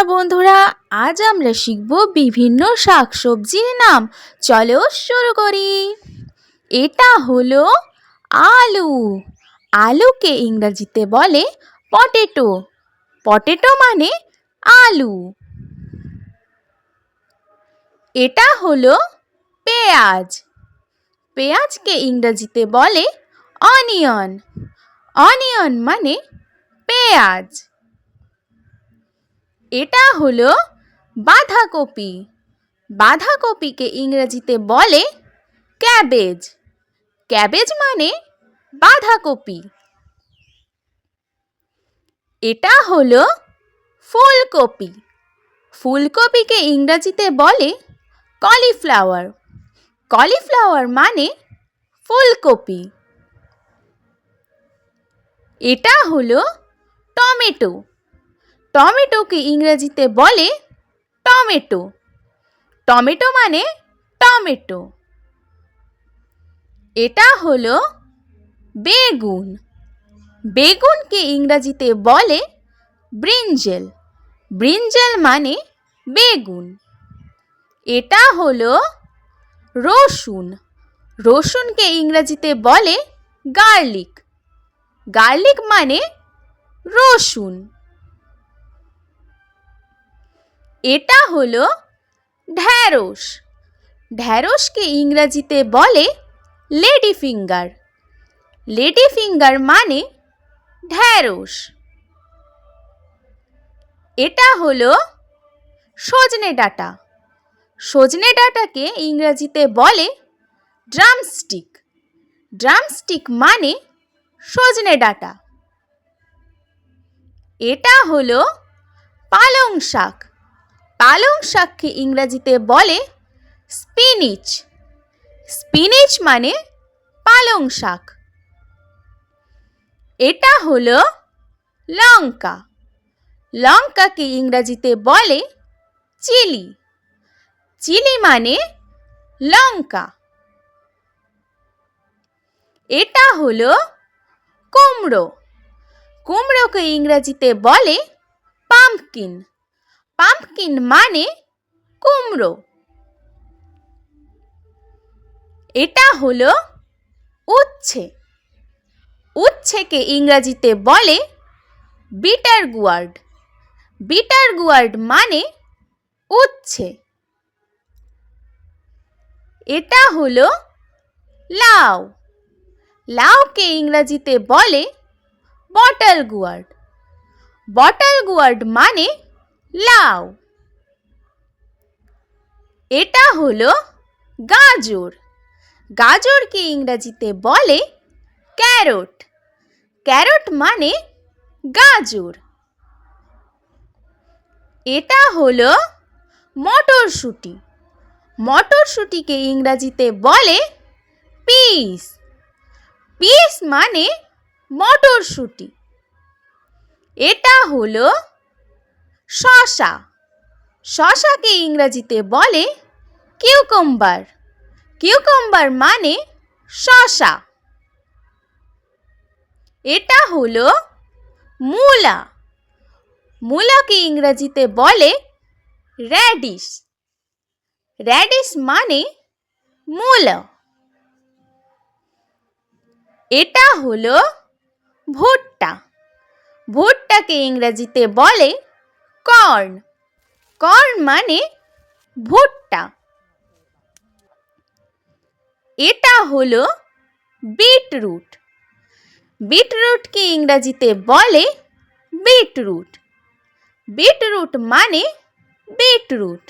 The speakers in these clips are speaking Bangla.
বন্ধুরা, আজ আমরা শিখব বিভিন্ন শাকসবজির নাম। চলো শুরু করি। এটা হলো আলু। আলুকে ইংরেজিতে বলে পটেটো। পটেটো মানে আলু। এটা হলো পেঁয়াজ। পেঁয়াজকে ইংরেজিতে বলে অনিয়ন। অনিয়ন মানে পেঁয়াজ। এটা হলো বাঁধাকপি। বাঁধাকপিকে ইংরেজিতে বলে ক্যাবেজ। ক্যাবেজ মানে বাঁধাকপি। এটা হলো ফুলকপি। ফুলকপিকে ইংরেজিতে বলে কলিফ্লাওয়ার। কলিফ্লাওয়ার মানে ফুলকপি। এটা হলো টমেটো। টমেটোকে ইংরেজিতে বলে টমেটো। টমেটো মানে টমেটো। এটা হলো বেগুন। বেগুনকে ইংরেজিতে বলে ব্রিঞ্জেল। ব্রিঞ্জেল মানে বেগুন। এটা হলো রসুন। রসুনকে ইংরেজিতে বলে গার্লিক। গার্লিক মানে রসুন। এটা হলো ঢ্যাঁড়স। ঢ্যাঁড়সকে ইংরেজিতে বলে লেডি ফিঙ্গার। লেডি ফিঙ্গার মানে ঢ্যাঁড়স। এটা হলো সজনে ডাঁটা। সজনে ডাঁটাকে ইংরেজিতে বলে ড্রামস্টিক। ড্রামস্টিক মানে সজনে ডাঁটা। এটা হলো পালং শাক। পালং শাককে ইংরেজিতে বলে স্পিনিচ। স্পিনিচ মানে পালং শাক। এটা হলো লঙ্কা। লঙ্কাকে ইংরেজিতে বলে চিলি। চিলি মানে লঙ্কা। এটা হলো কুমড়ো। কুমড়োকে ইংরেজিতে বলে পাম্পকিন। পাম্পকিন মানে কুমড়ো। এটা হলো উচ্ছে। উচ্ছেকে ইংরেজিতে বলে বিটার গোয়ার্ড। বিটার গোয়ার্ড মানে উচ্ছে। এটা হলো লাউ। লাউকে ইংরেজিতে বলে বটল গোয়ার্ড। বটল গোয়ার্ড মানে লাউ। এটা হলো গাজর। গাজরকে ইংরেজিতে বলে ক্যারট। ক্যারট মানে গাজর। এটা হলো মটরশুঁটি। মটরশুঁটিকে ইংরেজিতে বলে পিস। পিস মানে মটরশুঁটি। এটা হলো শসা। শসাকে ইংরেজিতে বলে কিউকাম্বার। কিউকাম্বার মানে শসা। এটা হলো মূলা। মূলাকে ইংরেজিতে বলে র্যাডিশ। র্যাডিশ মানে মূলা। এটা হলো ভুট্টা। ভুট্টাকে ইংরেজিতে বলে কর্ন। কর্ন মানে ভুট্টা। এটা হলো বিটরুট। বিটরুটকে ইংরেজিতে বলে বিটরুট। বিটরুট মানে বিটরুট।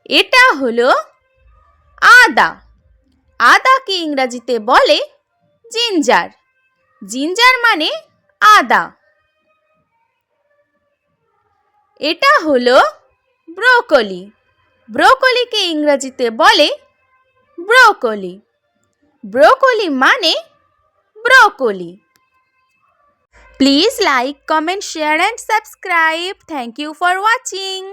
এটা হলো আদা। আদাকে ইংরেজিতে বলে জিঞ্জার। জিঞ্জার মানে আদা। এটা হলো ব্রোকলি। ব্রোকলিকে ইংরেজিতে বলে ব্রোকলি। ব্রোকলি মানে broccoli. Please like, comment, share and subscribe. Thank you for watching.